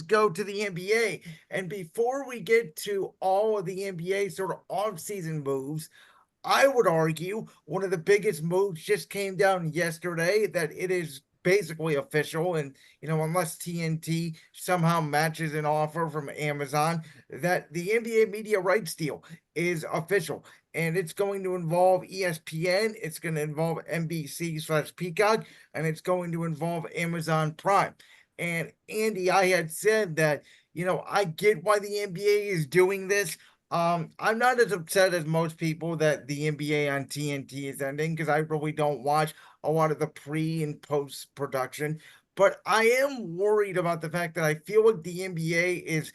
go to the NBA. And before we get to all of the NBA sort of off-season moves, I would argue one of the biggest moves just came down yesterday that it is basically official. And, unless TNT somehow matches an offer from Amazon, that the NBA media rights deal is official. And it's going to involve ESPN, it's going to involve NBC/slash Peacock, and it's going to involve Amazon Prime. And Andy, I had said that, I get why the NBA is doing this. I'm not as upset as most people that the NBA on TNT is ending because I really don't watch a lot of the pre and post production. But I am worried about the fact that I feel like the NBA is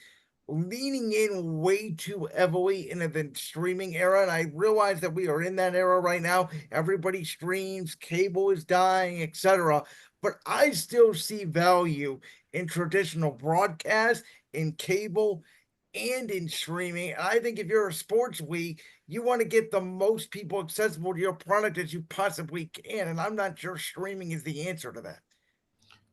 leaning in way too heavily into the streaming era. And I realize that we are in that era right now. Everybody streams, cable is dying, etc. But I still see value in traditional broadcast, in cable, and in streaming. I think if you're a sports league, you want to get the most people accessible to your product as you possibly can. And I'm not sure streaming is the answer to that.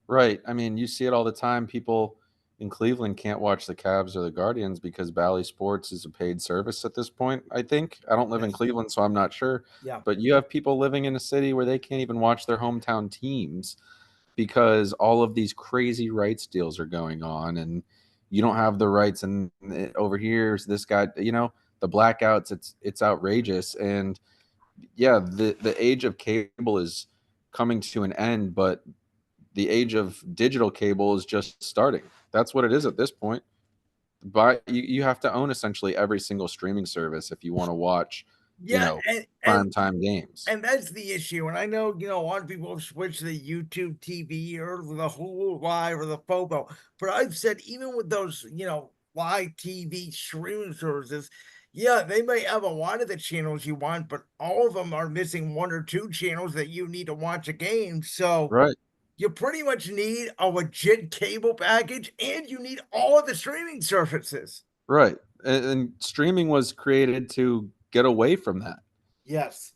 Right. I mean, you see it all the time. People in Cleveland can't watch the Cavs or the Guardians because Bally Sports is a paid service at this point, I think. I don't live in Yes. Cleveland, so I'm not sure. Yeah. But you have people living in a city where they can't even watch their hometown teams because all of these crazy rights deals are going on and you don't have the rights and over here's this guy, the blackouts, it's outrageous. And yeah, the age of cable is coming to an end, but the age of digital cable is just starting. That's what it is at this point. But you have to own essentially every single streaming service if you want to watch, you Yeah, know, and prime time games. and that's the issue. And I know, a lot of people have switched to the YouTube TV or the Hulu Live or the FOBO. But I've said even with those, live TV streaming services, yeah, they may have a lot of the channels you want, but all of them are missing one or two channels that you need to watch a game. So Right. you pretty much need a legit cable package and you need all of the streaming services. Right. And streaming was created to get away from that. Yes.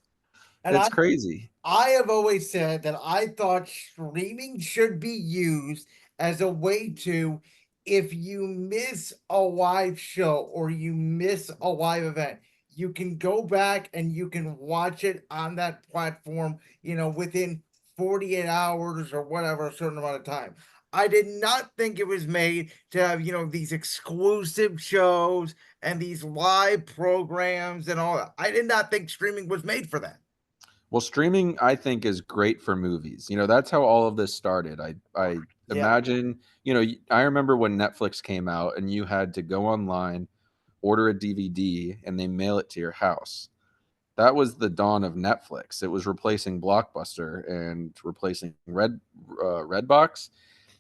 And It's crazy. I have always said that I thought streaming should be used as a way to, if you miss a live show or you miss a live event, you can go back and you can watch it on that platform, within 48 hours or whatever, a certain amount of time. I did not think it was made to have, these exclusive shows and these live programs and all that. I did not think streaming was made for that. Well, streaming I think is great for movies. That's how all of this started. I Yeah. imagine, I remember when Netflix came out and you had to go online, order a DVD and they mail it to your house. That was the dawn of Netflix. It was replacing Blockbuster and replacing Redbox.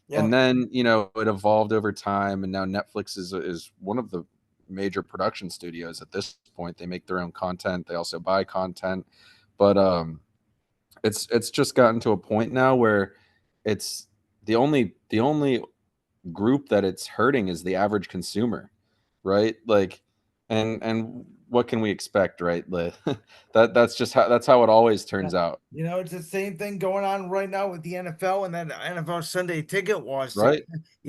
Yeah. And then, it evolved over time and now Netflix is one of the major production studios at this point. They make their own content, they also buy content. But it's just gotten to a point now where it's the only group that it's hurting is the average consumer, right? Like, and what can we expect, right? Like, that's how it always Yeah. turns out, It's the same thing going on right now with the NFL and that NFL Sunday ticket lawsuit. right?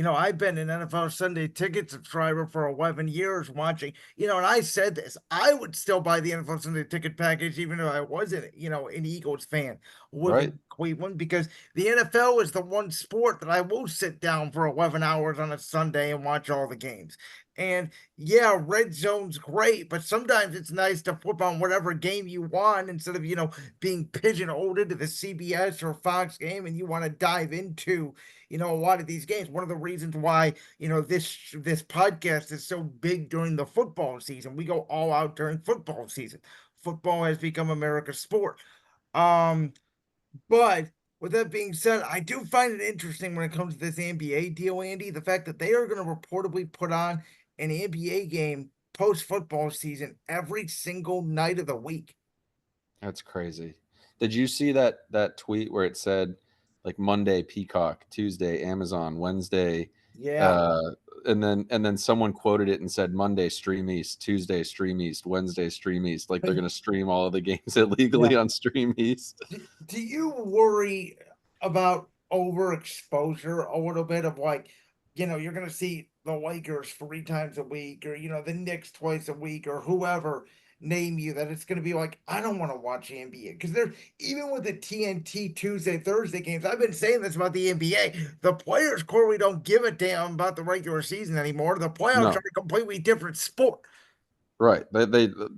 I've been an NFL Sunday ticket subscriber for 11 years watching, and I said this, I would still buy the NFL Sunday ticket package even if I wasn't, an Eagles fan living Right? in Cleveland because the NFL is the one sport that I will sit down for 11 hours on a Sunday and watch all the games. And yeah, red zone's great, but sometimes it's nice to flip on whatever game you want instead of, being pigeonholed into the CBS or Fox game and you want to dive into, a lot of these games. One of the reasons why, this podcast is so big during the football season. We go all out during football season. Football has become America's sport. Um, but with that being said, I do find it interesting when it comes to this NBA deal, Andy, the fact that they are going to reportedly put on an NBA game post football season every single night of the week. That's crazy. Did you see that tweet where it said like Monday Peacock, Tuesday Amazon, Wednesday, Yeah. uh, and then someone quoted it and said Monday Stream East, Tuesday Stream East, Wednesday Stream East. Like they're gonna stream all of the games illegally Yeah. on Stream East. Do you worry about overexposure a little bit of like you're going to see the Lakers 3 times a week, or, the Knicks twice a week, or whoever name you, that it's going to be like, I don't want to watch the NBA. Because they're, even with the TNT Tuesday, Thursday games, I've been saying this about the NBA. The players, Corey, don't give a damn about the regular season anymore. The playoffs are No, a completely different sport. right. The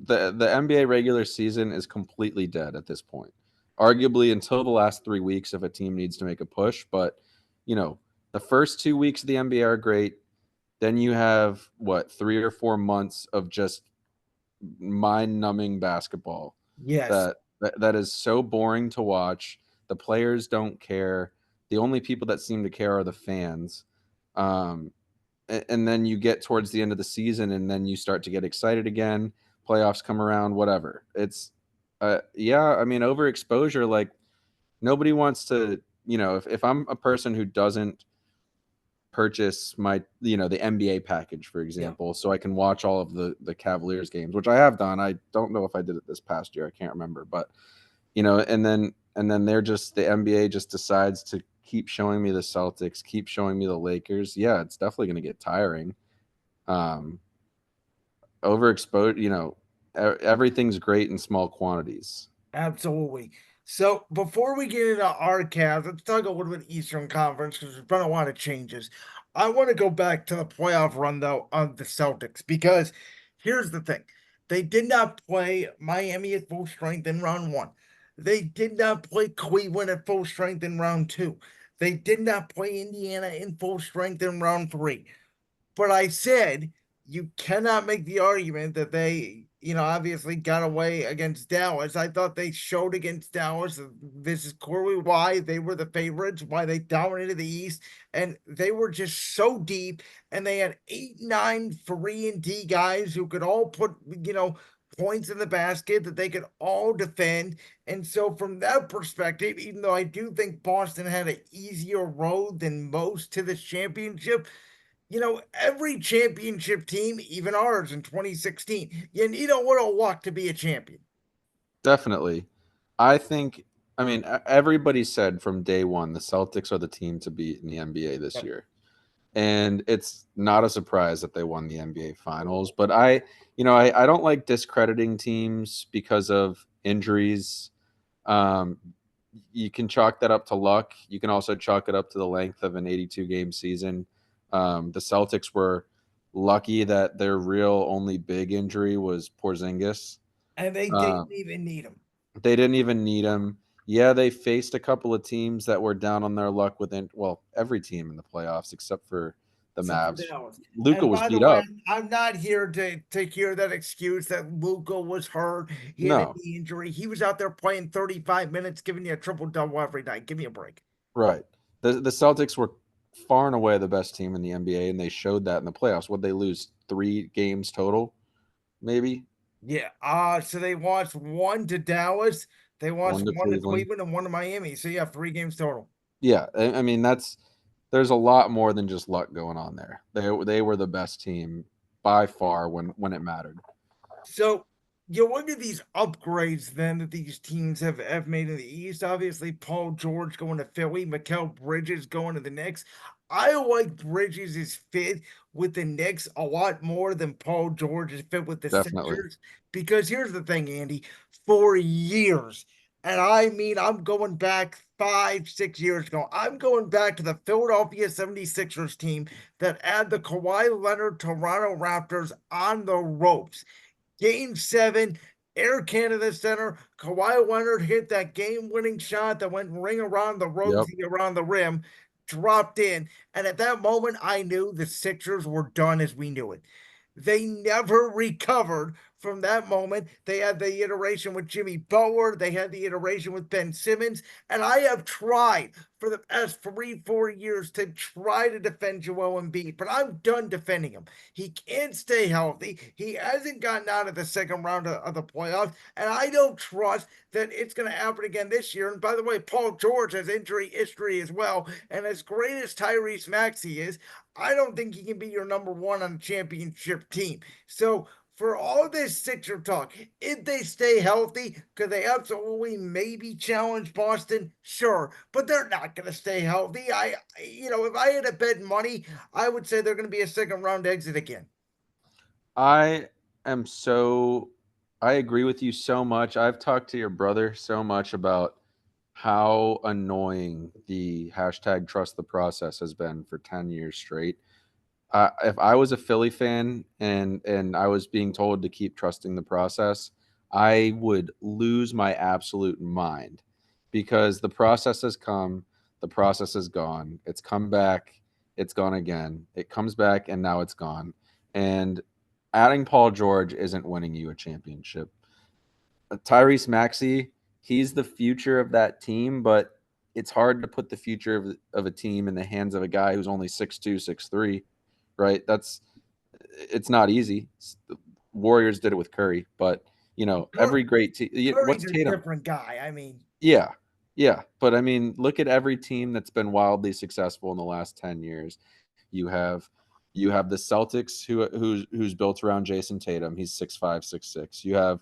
NBA regular season is completely dead at this point. Arguably until the last 3 weeks if a team needs to make a push. But, you know, the first 2 weeks of the NBA are great. Then you have what, 3 or 4 months of just mind-numbing basketball Yes, that is so boring to watch. The players don't care. The only people that seem to care are the fans. Um, and then you get towards the end of the season, and then you start to get excited again. Playoffs come around, whatever. It's yeah. I mean, overexposure. Like nobody wants to. If I'm a person who doesn't purchase the NBA package, for yeah. example, so I can watch all of the Cavaliers games, which I have done. I don't know if I did it this past year. I can't remember, but and then the NBA just decides to keep showing me the Celtics, keep showing me the Lakers. Yeah, it's definitely going to get tiring. Um, Overexposed, everything's great in small quantities. Absolutely. So before we get into our Cavs, let's talk a little bit Eastern Conference because there's been a lot of changes. I want to go back to the playoff run though of the Celtics because here's the thing. They did not play Miami at full strength in round one. They did not play Cleveland at full strength in round two. They did not play Indiana in full strength in round three. But I said you cannot make the argument that they, obviously got away against Dallas. I thought they showed against Dallas. This is clearly why they were the favorites, why they dominated the East, and they were just so deep. And they had 8, 9, 3 and D guys who could all put, points in the basket that they could all defend. And so, from that perspective, even though I do think Boston had an easier road than most to this championship, every championship team, even ours in 2016, you need a little luck to be a champion. Definitely. I think, I mean, everybody said from day one the Celtics are the team to beat in the NBA this Yep. year. And it's not a surprise that they won the NBA finals. But I don't like discrediting teams because of injuries. Um, you can chalk that up to luck. You can also chalk it up to the length of an 82 game season. The Celtics were lucky that their real only big injury was Porzingis. And they didn't Um, even need him. they didn't even need him. Yeah, they faced a couple of teams that were down on their luck within, well, every team in the playoffs except for the Except for Mavs. Dallas. Luca And was by the beat way, up. I'm not here to hear that excuse that Luca was hurt. He had a No, knee injury. He was out there playing 35 minutes, giving you a triple double every night. Give me a break. right. The Celtics were far and away the best team in the NBA, and they showed that in the playoffs. Would they lose 3 games total? Maybe Yeah. So they lost one to Dallas, they lost one to one to Cleveland. Cleveland, and one to Miami. So yeah, 3 games total. Yeah, I mean there's a lot more than just luck going on there. They were the best team by far when it mattered. So you look at these upgrades then that these teams have made in the East. Obviously, Paul George going to Philly, Mikal Bridges going to the Knicks. I like Bridges' fit with the Knicks a lot more than Paul George's fit with the Definitely, Sixers. Because here's the thing, Andy, for years, and I mean, I'm going back 5, 6 years ago. I'm going back to the Philadelphia 76ers team that had the Kawhi Leonard Toronto Raptors on the ropes. Game 7, Air Canada Center. Kawhi Leonard hit that game-winning shot that went ring around the yep. rosy around the rim, dropped in, and at that moment, I knew the Sixers were done as we knew it. They never recovered from that moment. They had the iteration with Jimmy Butler. They had the iteration with Ben Simmons. And I have tried for the past 3, 4 years to try to defend Joel Embiid, but I'm done defending him. He can't stay healthy. He hasn't gotten out of the second round of the playoffs. And I don't trust that it's going to happen again this year. And by the way, Paul George has injury history as well. And as great as Tyrese Maxey is, I don't think he can be your number one on a championship team. So for all this Sixer talk, if they stay healthy, could they absolutely maybe challenge Boston? Sure, but they're not going to stay healthy. If I had to bet money, I would say they're going to be a second round exit again. I am so I agree with you so much. I've talked to your brother so much about how annoying the hashtag trust the process has been for 10 years straight. If I was a Philly fan and I was being told to keep trusting the process, I would lose my absolute mind because the process has come, the process is gone. It's come back, it's gone again. It comes back and now it's gone. And adding Paul George isn't winning you a championship. Tyrese Maxey, he's the future of that team, but it's hard to put the future of a team in the hands of a guy who's only 6'2", 6'3", right? It's not easy. Warriors did it with Curry, but every great team. Curry's What's a Tatum? different guy. I mean, Yeah, yeah. But I mean, look at every team that's been wildly successful in the last 10 years. You have you have the Celtics who's built around Jason Tatum. He's 6'5", 6'6". You have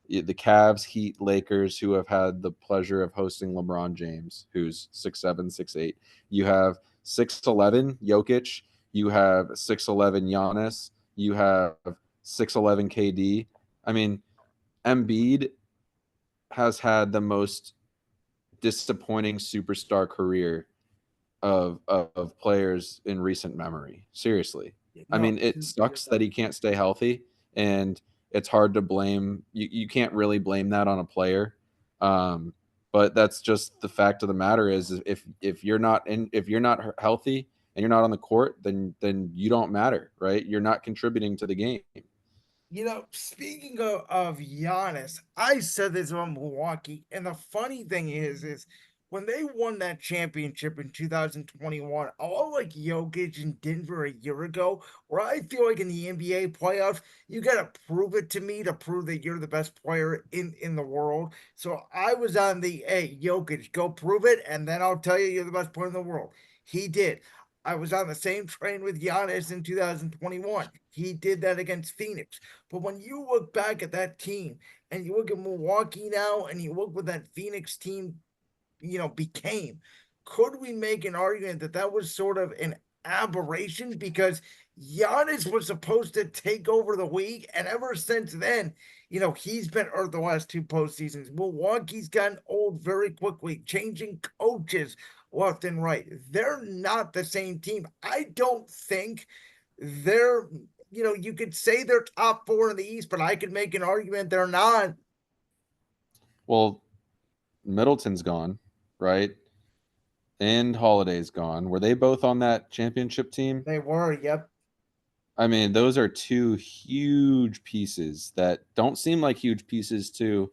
the Cavs, Heat, Lakers, who have had the pleasure of hosting LeBron James, who's 6'7", 6'8". You have 6'11" Jokic. You have 6'11" Giannis. You have 6'11" KD. I mean, Embiid has had the most disappointing superstar career of players in recent memory. Seriously. I no, mean, it sucks that he can't stay healthy, and it's hard to blame you can't really blame that on a player. Um, but that's just the fact of the matter is if you're not healthy and you're not on the court, then you don't matter, right? You're not contributing to the game. Speaking of Giannis, I said this on Milwaukee, and the funny thing is when they won that championship in 2021, all like Jokic in Denver a year ago, where I feel like in the NBA playoffs, you gotta prove it to me to prove that you're the best player in the world. So I was on the hey, Jokic, go prove it, and then I'll tell you you're the best player in the world. He did. I was on the same train with Giannis in 2021. He did that against Phoenix. But when you look back at that team and you look at Milwaukee now and you look what that Phoenix team, became, could we make an argument that that was sort of an aberration because Giannis was supposed to take over the league, and ever since then, he's been hurt the last two postseasons. Milwaukee's gotten old very quickly, changing coaches left and right. They're not the same team. I don't think they're, you could say they're top four in the East, but I could make an argument they're not. Well, Middleton's gone, right? And Holiday's gone. Were they both on that championship team? They were, yep. I mean, those are two huge pieces that don't seem like huge pieces to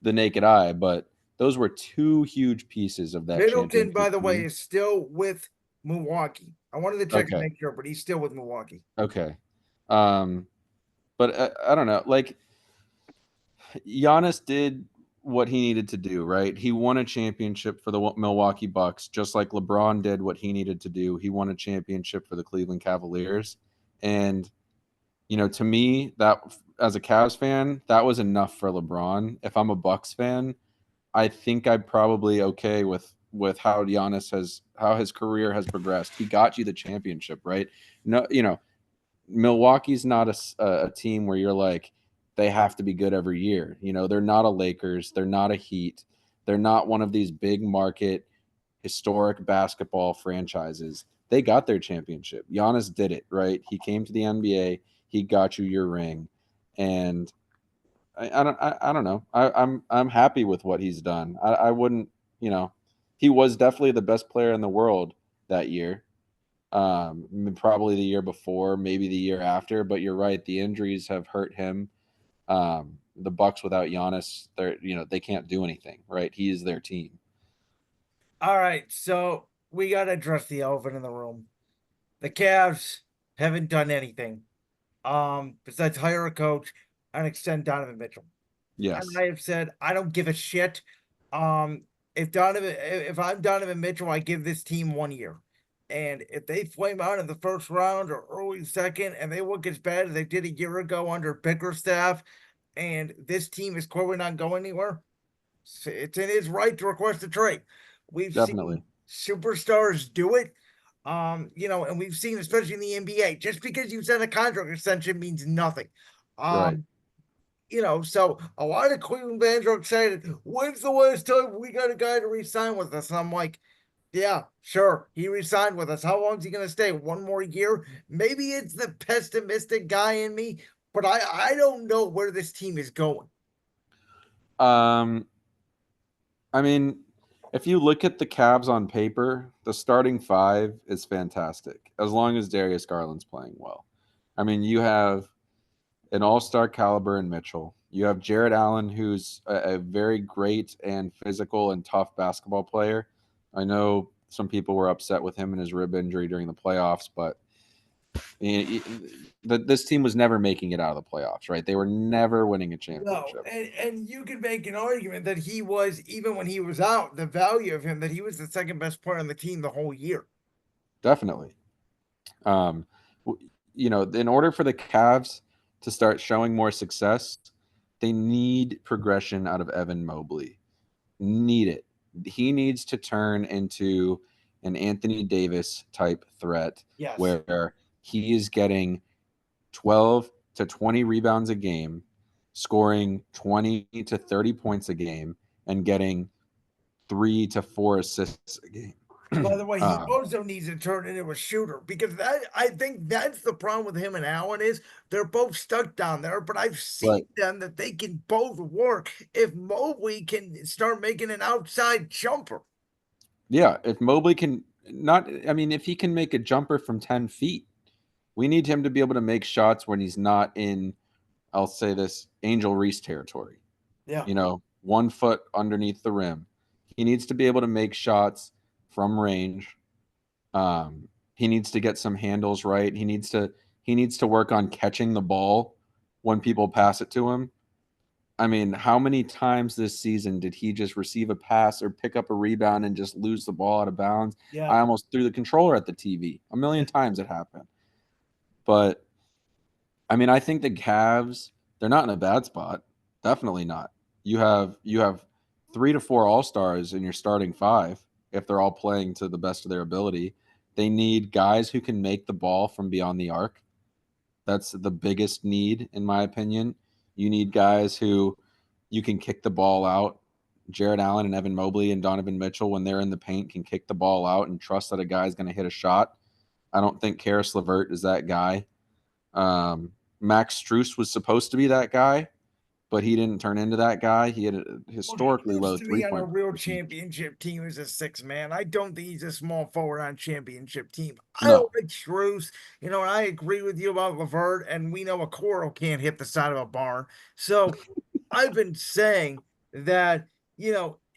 the naked eye, but those were two huge pieces of that Middleton, by championship the way, team. is still with Milwaukee. I wanted to check to Okay. make sure, but he's still with Milwaukee. Okay. Um, but I don't know. Like Giannis did what he needed to do, right? He won a championship for the Milwaukee Bucks, just like LeBron did what he needed to do. He won a championship for the Cleveland Cavaliers. And to me, that as a Cavs fan, that was enough for LeBron. If I'm a Bucks fan, I think I'm probably okay with how his career has progressed. He got you the championship, right? No, Milwaukee's not a team where you're like they have to be good every year. They're not a Lakers, they're not a Heat, they're not one of these big market historic basketball franchises. They got their championship. Giannis did it, right? He came to the NBA, he got you your ring, and I don't know. I'm happy with what he's done. I wouldn't, he was definitely the best player in the world that year. Probably the year before, maybe the year after. But you're right, the injuries have hurt him. The Bucks without Giannis, they can't do anything, right? He is their team. All right, so we got to address the elephant in the room. The Cavs haven't done anything besides hire a coach and extend Donovan Mitchell. And Yes. I have said I don't give a shit. If I'm Donovan Mitchell, I give this team 1 year. And if they flame out in the first round or early second, and they look as bad as they did a year ago under Bickerstaff, and this team is clearly not going anywhere, it's in his right to request a trade. We've seen Definitely. superstars do it. And we've seen, especially in the NBA, just because you send a contract extension means nothing. Right. Um, so a lot of Cleveland fans are excited. When's the last time we got a guy to resign with us? And I'm like, yeah, sure. He resigned with us. How long is he going to stay? One more year? Maybe it's the pessimistic guy in me, but I don't know where this team is going. Um, I mean, if you look at the Cavs on paper, the starting five is fantastic as long as Darius Garland's playing well. I mean, you have an all-star caliber in Mitchell. You have Jared Allen, who's a very great and physical and tough basketball player. I know some people were upset with him and his rib injury during the playoffs, but this team was never making it out of the playoffs, right? They were never winning a No, championship. and you can make an argument that he was, even when he was out, the value of him, that he was the second best player on the team the whole year. Definitely. Um, in order for the Cavs to start showing more success, they need progression out of Evan Mobley. Need it. He needs to turn into an Anthony Davis type threat Yes. where he is getting 12 to 20 rebounds a game, scoring 20 to 30 points a game, and getting 3 to 4 assists a game. By the way, he um, also needs to turn into a shooter, because that, I think that's the problem with him and Allen, is they're both stuck down there. But I've seen right. them that they can both work if Mobley can start making an outside jumper. Yeah. If Mobley can not, I mean, if he can make a jumper from 10 feet, we need him to be able to make shots when he's not in, I'll say this, Angel Reese territory. Yeah, 1 foot underneath the rim. He needs to be able to make shots from range. He needs to get some handles right. He needs to work on catching the ball when people pass it to him. I mean, how many times this season did he just receive a pass or pick up a rebound and just lose the ball out of bounds? yeah. I almost threw the controller at the TV. A million times it happened. But I mean, I think the Cavs, they're not in a bad spot. Definitely not. You have 3 to 4 all-stars in your starting five if they're all playing to the best of their ability. They need guys who can make the ball from beyond the arc. That's the biggest need in my opinion. You need guys who you can kick the ball out. Jared Allen and Evan Mobley and Donovan Mitchell, when they're in the paint, can kick the ball out and trust that a guy's going to hit a shot. I don't think Karis LeVert is that guy. Max Struess was supposed to be that guy, but he didn't turn into that guy. He had a Well, he historically used low to be three on a point real percentage. championship team as a six man. I don't think he's a small forward on championship team. I No, like Strus, and I agree with you about Levert, and we know a Coral can't hit the side of a barn. So I've been saying that,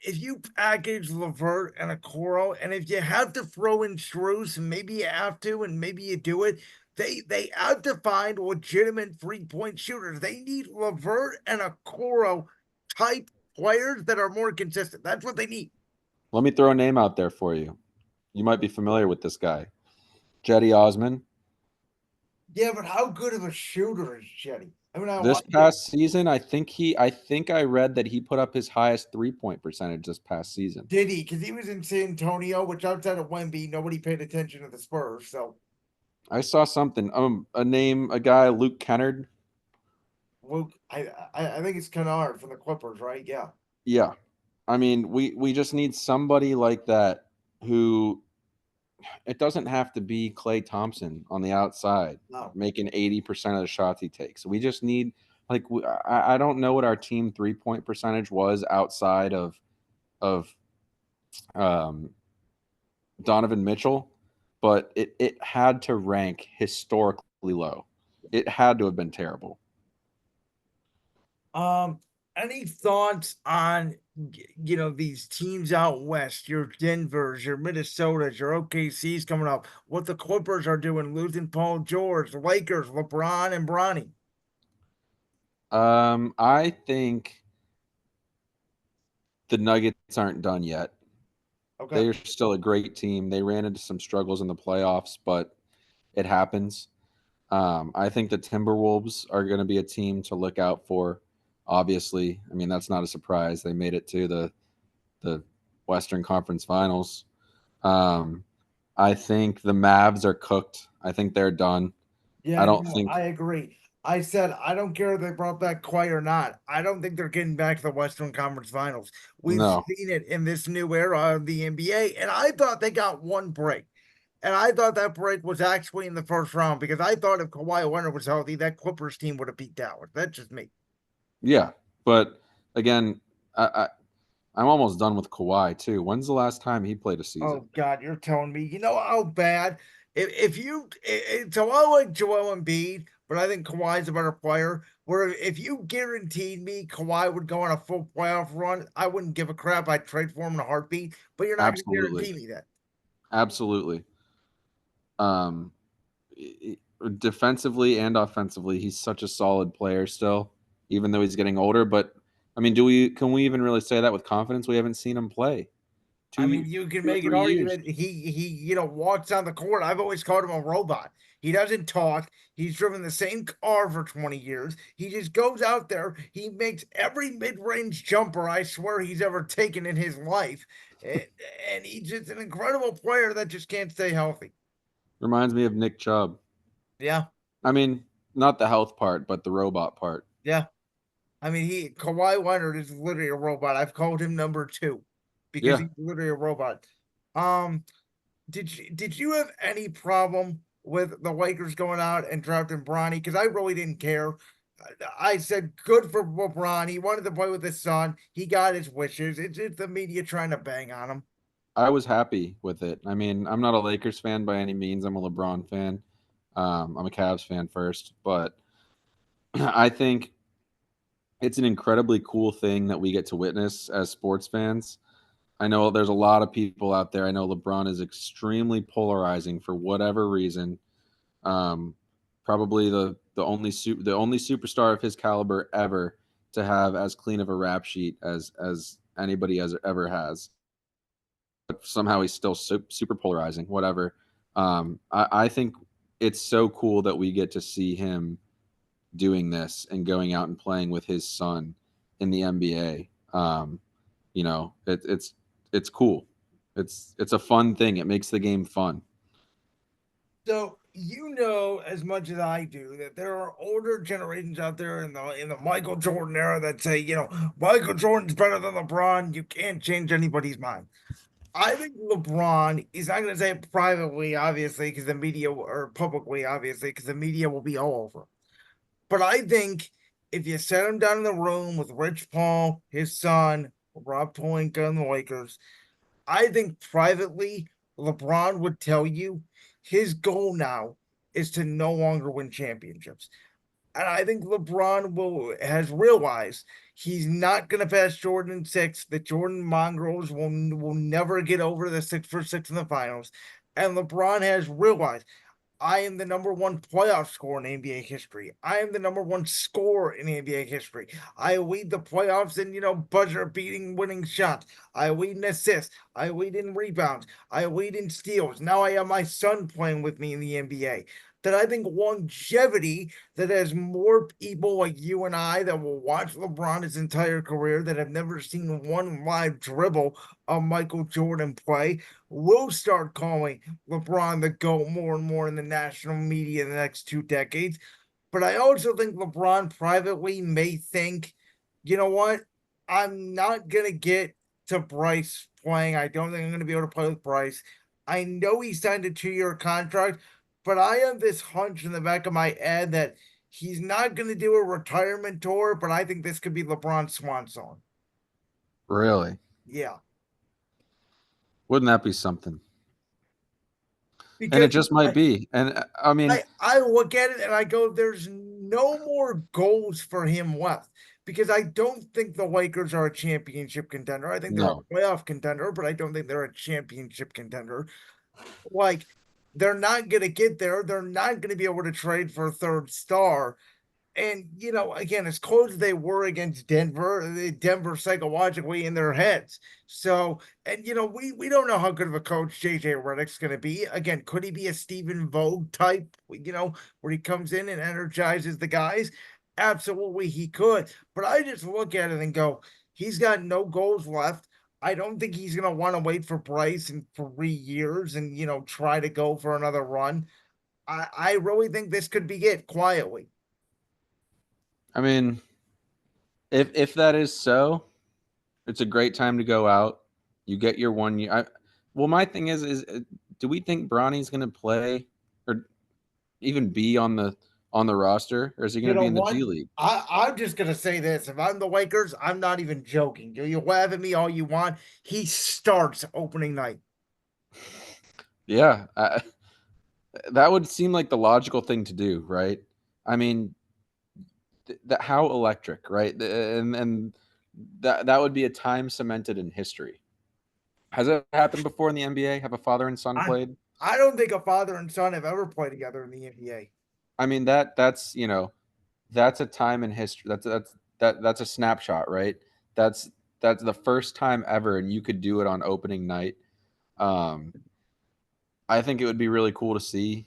if you package Levert and a Coral, and if you have to throw in Strus, maybe you have to, and maybe you do it. They have to find legitimate 3-point shooters. They need Levert and a Coral type players that are more consistent. That's what they need. let me throw a name out there for you. You might be familiar with this guy, Jetty Osman. Yeah, but how good of a shooter is Jetty? I mean, I This like him. past season, I read that he put up his highest 3 point percentage this past season. Did he? Because he was in San Antonio, which outside of Wemby, nobody paid attention to the Spurs. So I saw something. A guy, Luke Kennard. Luke, I think it's Kennard from the Clippers, right? Yeah. Yeah, I mean, we just need somebody like that who it doesn't have to be Klay Thompson on the outside No. making 80% of the shots he takes. We just need like I don't know what our team 3 point percentage was outside of um, Donovan Mitchell, but it had to rank historically low. It had to have been terrible. Um, any thoughts on these teams out west? Your Denvers, your Minnesotas, your OKC's coming up. What the Clippers are doing, losing Paul George, the Lakers, LeBron and Bronny. I think the Nuggets aren't done yet. Okay. They're still a great team. They ran into some struggles in the playoffs, but it happens. I think the Timberwolves are going to be a team to look out for. Obviously, I mean that's not a surprise. They made it to the Western Conference Finals. Um, I think the Mavs are cooked. I think they're done. I Yeah, don't no, think I agree. I said I don't care if they brought back Kawhi or not. I don't think they're getting back to the Western Conference Finals. We've no. seen it in this new era of the NBA, and I thought they got one break. And I thought that break was actually in the first round because I thought if Kawhi Leonard was healthy, that Clippers team would have beat Dallas. That's just me. Yeah, but again, I I'm almost done with Kawhi too. When's the last time he played a season? Oh God, you're telling me. You know how bad. If you, so I like Joel Embiid, but I think Kawhi's a better player. Where if you guaranteed me Kawhi would go on a full playoff run, I wouldn't give a crap. I'd trade for him in a heartbeat. But you're not going to Absolutely, guarantee me that. absolutely. Um, Defensively and offensively, he's such a solid player still, even though he's getting older. But I mean, do we can we even really say that with confidence? We haven't seen him play I two, mean, you can two or make an 3 years. argument. He walks on the court. I've always called him a robot. He doesn't talk. He's driven the same car for 20 years. He just goes out there. He makes every mid-range jumper I swear he's ever taken in his life. And, and he's just an incredible player that just can't stay healthy. Reminds me of Nick Chubb. Yeah, I mean, not the health part, but the robot part. yeah. I mean, Kawhi Leonard is literally a robot. I've called him number two because Yeah, he's literally a robot. Um, did you have any problem with the Lakers going out and drafting Bronny? Because I really didn't care. I said good for LeBron. He wanted to play with his son. He got his wishes. It's just the media trying to bang on him. I was happy with it. I mean, I'm not a Lakers fan by any means. I'm a LeBron fan. I'm a Cavs fan first, but I think it's an incredibly cool thing that we get to witness as sports fans. I know there's a lot of people out there. I know LeBron is extremely polarizing for whatever reason. Um, Probably the only superstar of his caliber ever to have as clean of a rap sheet as anybody has ever has. But somehow he's still super polarizing. Whatever. I think it's so cool that we get to see him doing this and going out and playing with his son in the NBA. It's cool. It's a fun thing. It makes the game fun. So you know as much as I do that there are older generations out there in the Michael Jordan era that say, Michael Jordan's better than LeBron. You can't change anybody's mind. I think LeBron is not going to say it privately, obviously, because the media or publicly, obviously, because the media will be all over. But I think if you set him down in the room with Rich Paul, his son, Rob Pelinka, and the Lakers, I think privately, LeBron would tell you his goal now is to no longer win championships. And I think LeBron has realized he's not going to pass Jordan in six. The Jordan mongrels will never get over the 6 for 6 in the finals. And LeBron has realized I am the number one playoff scorer in NBA history. I am the number one scorer in NBA history. I lead the playoffs in, buzzer beating winning shots. I lead in assists. I lead in rebounds. I lead in steals. Now I have my son playing with me in the NBA. That I think longevity that has more people like you and I that will watch LeBron his entire career that have never seen one live dribble of Michael Jordan play will start calling LeBron the GOAT more and more in the national media in the next 2 decades. But I also think LeBron privately may think, you know what? I'm not going to get to Bryce playing. I don't think I'm going to be able to play with Bryce. I know he signed a 2 year contract, but I have this hunch in the back of my head that he's not going to do a retirement tour, but I think this could be LeBron's swan song. Really? Yeah. Wouldn't that be something? And it Because just might I, be. And I mean, I look at it and I go, there's no more goals for him left because I don't think the Lakers are a championship contender. I think they're no. a playoff contender, but I don't think they're a championship contender. Like, they're not going to get there. They're not going to be able to trade for a third star. And again, as close as they were against Denver, Denver psychologically in their heads. So, and we don't know how good of a coach JJ Redick's going to be. Again, could he be a Stephen Vogt type? Where he comes in and energizes the guys. Absolutely, he could. But I just look at it and go, he's got no goals left. I don't think he's going to want to wait for Bryce in 3 years and try to go for another run. I really think this could be it quietly. I mean, if that is so, it's a great time to go out. You get your 1 year. Well, my thing is, do we think Bronny's going to play or even be on the roster, or is he going You to know be in the what? G League? I'm just gonna say this. If I'm the Lakers, I'm not even joking. You laugh at me all you want. He starts opening night. Yeah, that would seem like the logical thing to do, right? I mean, that how electric, right? And that would be a time cemented in history. Has it happened before in the NBA? Have a father and son I played? I don't think a father and son have ever played together in the NBA. I mean that's that's a time in history. That's a snapshot, right? That's that's the first time ever, and you could do it on opening night. Um, I think it would be really cool to see.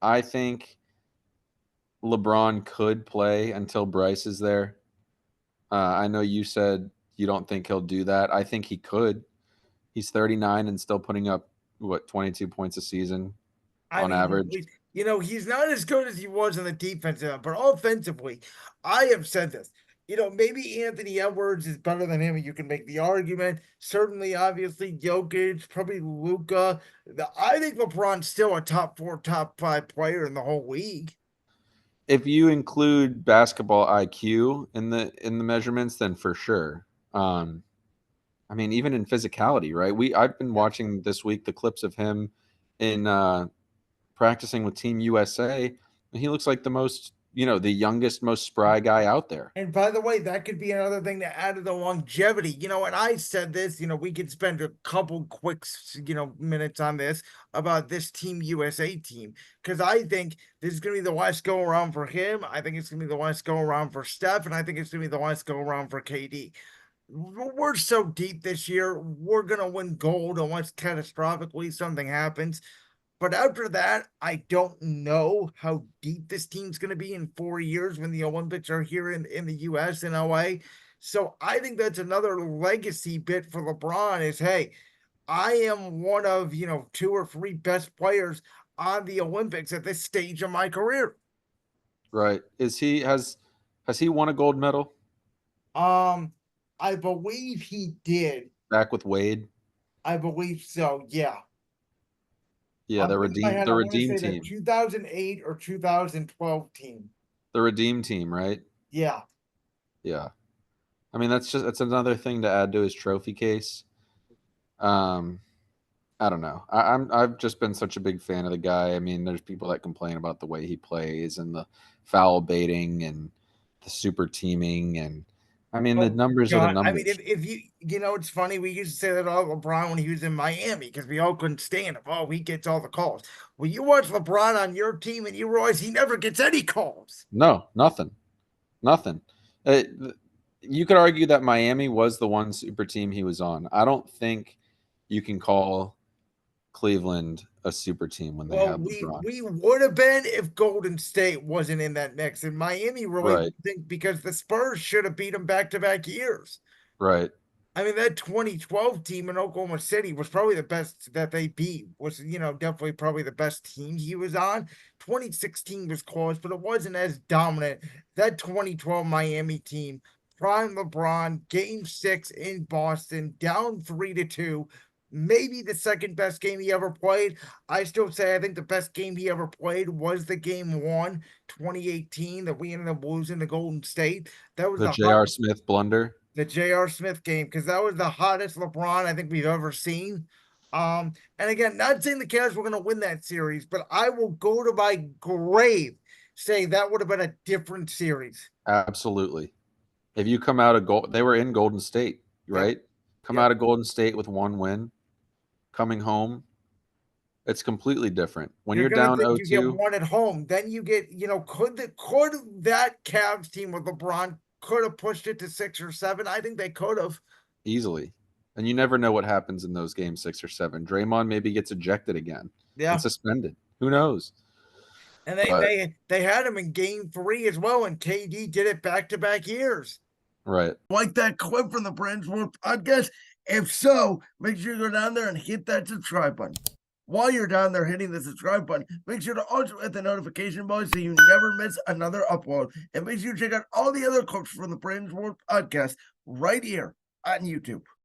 I think LeBron could play until Bryce is there. I know you said you don't think he'll do that. I think he could. He's 39 and still putting up what 22 points a season I on mean, average. he's not as good as he was in the defensive end, but offensively, I have said this. Maybe Anthony Edwards is better than him, and you can make the argument. Certainly, obviously, Jokic, probably Luca. I think LeBron's still a top four, top five player in the whole league. If you include basketball IQ in the measurements, then for sure. Um, I mean, even in physicality, right? I've been Yes. watching this week the clips of him in practicing with Team USA, and he looks like the most, the youngest, most spry guy out there. And by the way, that could be another thing to add to the longevity. And I said this, we could spend a couple quick, minutes on this about this Team USA team because I think this is going to be the last go around for him. I think it's going to be the last go around for Steph, and I think it's going to be the last go around for KD. We're so deep this year. We're going to win gold unless catastrophically something happens. But after that, I don't know how deep this team's going to be in 4 years when the Olympics are here in the US in LA. So I think that's another legacy bit for LeBron is hey, I am one of, two or three best players on the Olympics at this stage of my career. Right? Has he won a gold medal Um, I believe he did. back with Wade? I believe so. Yeah. Yeah, On the top of my head, the I want to redeem say the team, 2008 or 2012 team. the redeem team, right? Yeah. Yeah. I mean, that's another thing to add to his trophy case. Um, I don't know. I've just been such a big fan of the guy. I mean, there's people that complain about the way he plays and the foul baiting and the super teaming, and I mean the Oh numbers are the God. I mean, numbers. if it's funny, we used to say that all LeBron when he was in Miami because we all couldn't stand him. Oh, he gets all the calls. Well, you watch LeBron on your team and you realize he never gets any calls. No, nothing, nothing. Uh, you could argue that Miami was the one super team he was on. I don't think you can call Cleveland a super team when they Well, have we LeBron. we would have been if Golden State wasn't in that mix. And Miami really Right, think because the Spurs should have beat him back-to-back years. right. I mean, that 2012 team in Oklahoma City was probably the best that they beat, was, definitely probably the best team he was on. 2016 was close, but it wasn't as dominant. That 2012 Miami team, prime LeBron, game 6 in Boston, down 3-2, maybe the second best game he ever played. I still say I think the best game he ever played was the game 1, 2018, that we ended up losing to Golden State. That was The the hot J.R. Smith blunder. the J.R. Smith game because that was the hottest LeBron I think we've ever seen. And again, not saying the Cavs were going to win that series, but I will go to my grave saying that would have been a different series. Absolutely. If you come out of gold, they were in Golden State, Yep, right? Come yep. out of Golden State with one win, coming home. It's completely different. When You're you're gonna down think you get 0-2, one at home. Then you get, could that Cavs team with LeBron could have pushed it to 6 or 7? I think they could have. easily. And you never know what happens in those games 6 or 7. Draymond maybe gets ejected again and Yeah. suspended. Who knows? And they But they they had him in game 3 as well, and KD did it back-to-back years. right. Like that clip from the Brands World podcast? If so, make sure you go down there and hit that subscribe button. While you're down there hitting the subscribe button, make sure to also hit the notification bell so you never miss another upload. And make sure you check out all the other clips from the Brands World podcast right here on YouTube.